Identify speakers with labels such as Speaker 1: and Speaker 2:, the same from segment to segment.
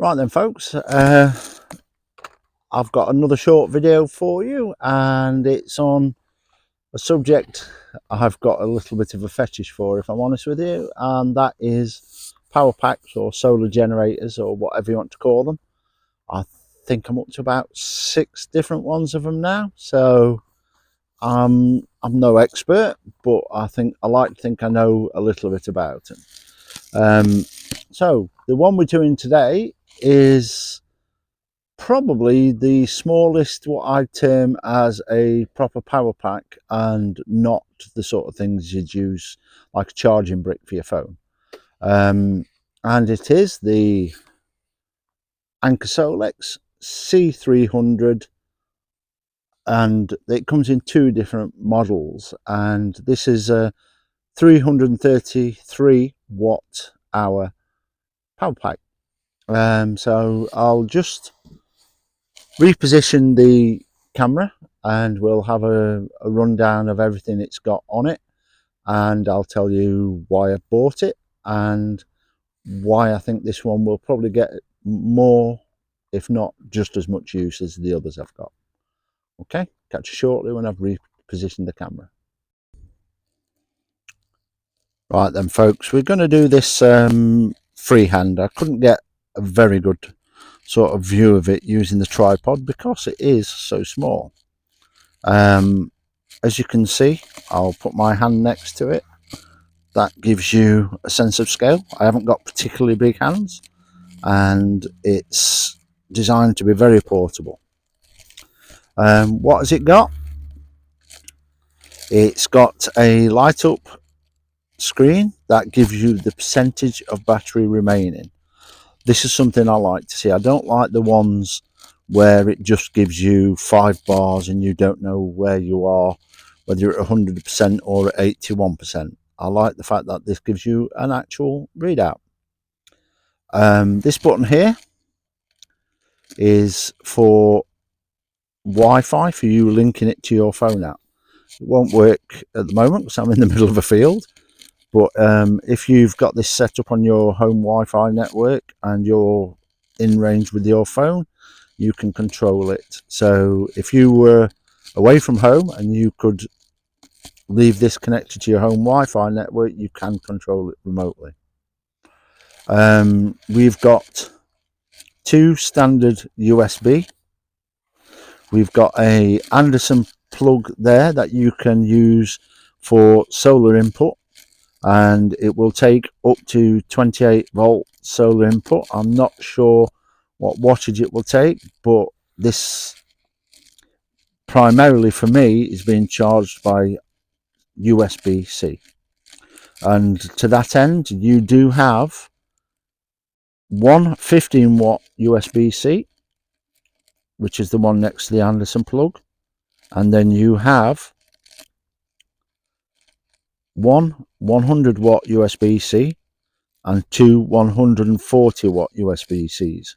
Speaker 1: Right then folks, I've got another short video for you, and it's on a subject I've got a little bit of a fetish for, if I'm honest with you, and that is power packs or solar generators or whatever you want to call them. I think I'm up to about 6 different ones of them now, so I'm no expert, but I like to think I know a little bit about them. So the one we're doing today is probably the smallest, what I'd term as a proper power pack, and not the sort of things you'd use like a charging brick for your phone. And it is the Anker Solix C300, and it comes in 2 different models, and this is a 333 watt hour power pack. So I'll just reposition the camera and we'll have a rundown of everything it's got on it, and I'll tell you why I bought it and why I think this one will probably get more, if not just as much use as the others I've got. Okay, catch you shortly when I've repositioned the camera. Right then folks, we're going to do this freehand. I couldn't get a very good sort of view of it using the tripod because it is so small. As you can see, I'll put my hand next to it. That gives you a sense of scale. I haven't got particularly big hands, and it's designed to be very portable. What has it got? It's got a light up screen that gives you the percentage of battery remaining. This is something I like to see. I don't like the ones where it just gives you 5 bars and you don't know where you are, whether you're at 100% or at 81%. I like the fact that this gives you an actual readout. This button here is for Wi-Fi, for you linking it to your phone app. It won't work at the moment because I'm in the middle of a field, but if you've got this set up on your home Wi-Fi network and you're in range with your phone, you can control it. So if you were away from home and you could leave this connected to your home Wi-Fi network, you can control it remotely. We've got 2 standard USB. We've got a Anderson plug there that you can use for solar input, and it will take up to 28 volt solar input. I'm not sure what wattage it will take, but this primarily for me is being charged by USB-C, and to that end you do have one 15 watt USB-C, which is the one next to the Anderson plug, and then you have one 100 watt USB-C and 2 140 watt USB-Cs.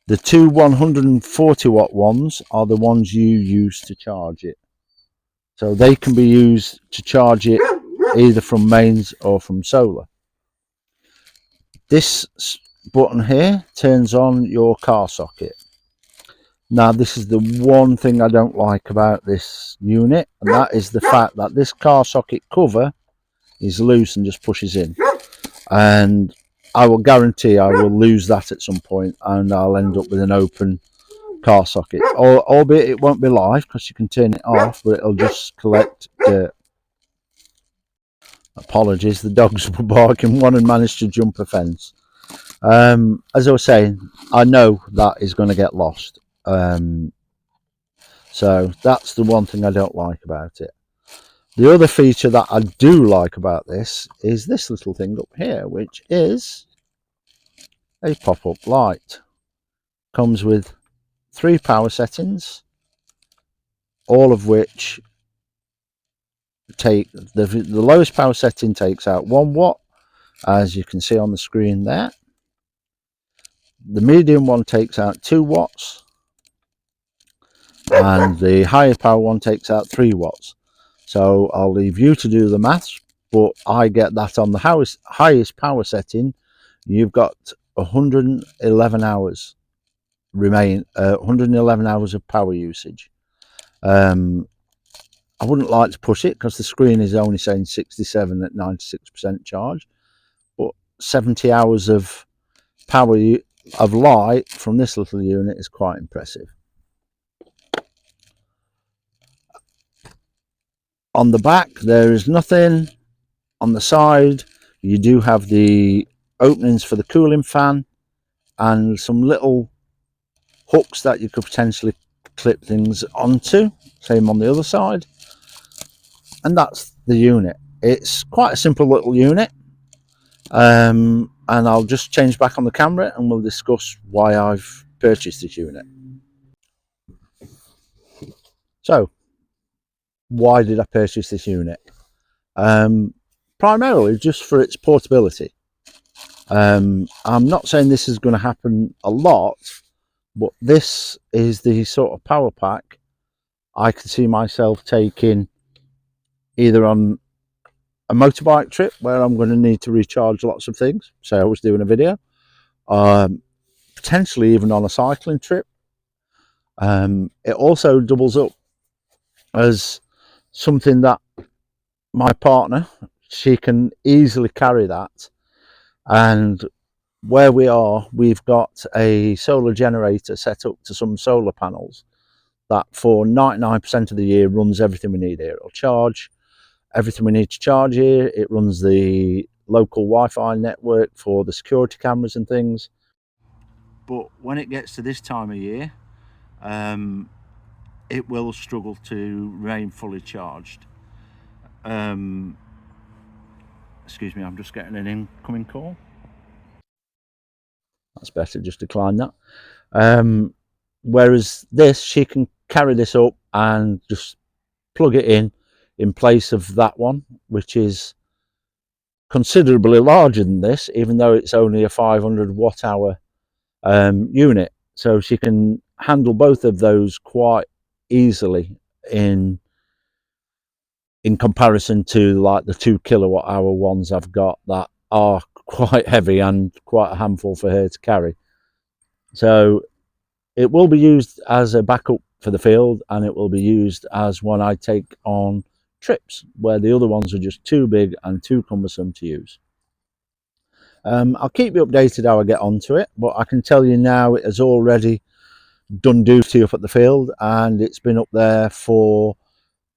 Speaker 1: The 2 140 watt ones are the ones you use to charge it, so they can be used to charge it either from mains or from solar. This button here turns on your car socket. Now this is the one thing I don't like about this unit, and that is the fact that this car socket cover is loose and just pushes in, and I will guarantee I will lose that at some point and I'll end up with an open car socket, albeit it won't be live because you can turn it off, but it'll just collect dirt. Apologies, the dogs were barking. One had managed to jump a fence. As I was saying, I know that is going to get lost. So that's the one thing I don't like about it. The other feature that I do like about this is this little thing up here, which is a pop-up light. Comes with 3 power settings, all of which take the lowest power setting takes out 1 watt, as you can see on the screen there. The medium one takes out 2 watts, and the higher power one takes out 3 watts. So I'll leave you to do the maths, but I get that on the highest power setting, you've got 111 hours 111 hours of power usage. I wouldn't like to push it because the screen is only saying 67 at 96% charge, but 70 hours of power of light from this little unit is quite impressive. On the back there is nothing. On the side you do have the openings for the cooling fan and some little hooks that you could potentially clip things onto, same on the other side, and that's the unit. It's quite a simple little unit, and I'll just change back on the camera and we'll discuss why I've purchased this unit. So why did I purchase this unit? Primarily just for its portability. I'm not saying this is going to happen a lot, but this is the sort of power pack I can see myself taking either on a motorbike trip where I'm going to need to recharge lots of things, say I was doing a video, potentially even on a cycling trip. It also doubles up as something that my partner, she can easily carry that, and where we are, we've got a solar generator set up to some solar panels that for 99% of the year runs everything we need here. It'll charge everything we need to charge here. It runs the local Wi-Fi network for the security cameras and things. But when it gets to this time of year, it will struggle to remain fully charged. Excuse me, I'm just getting an incoming call. That's better, just decline that. Whereas this, she can carry this up and just plug it in place of that one, which is considerably larger than this, even though it's only a 500 watt hour unit. So she can handle both of those quite easily in comparison to like the 2 kilowatt hour ones I've got that are quite heavy and quite a handful for her to carry. So it will be used as a backup for the field, and it will be used as one I take on trips where the other ones are just too big and too cumbersome to use. I'll keep you updated how I get onto it, but I can tell you now it has already done duty up at the field, and it's been up there for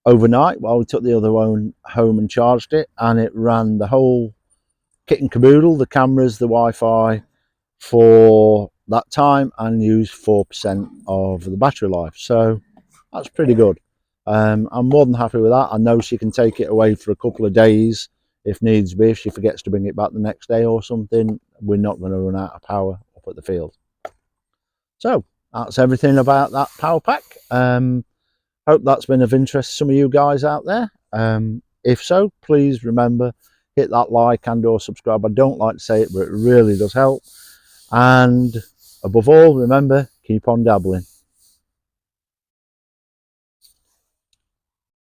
Speaker 1: overnight while we took the other one home and charged it, and it ran the whole kit and caboodle, the cameras, the Wi-Fi, for that time, and used 4% of the battery life. So that's pretty good. I'm more than happy with that. I know she can take it away for a couple of days if needs be. If she forgets to bring it back the next day or something, we're not going to run out of power up at the field. So that's everything about that power pack. Hope that's been of interest to some of you guys out there. If so, please remember, hit that like and or subscribe. I don't like to say it, but it really does help. And above all, remember, keep on dabbling.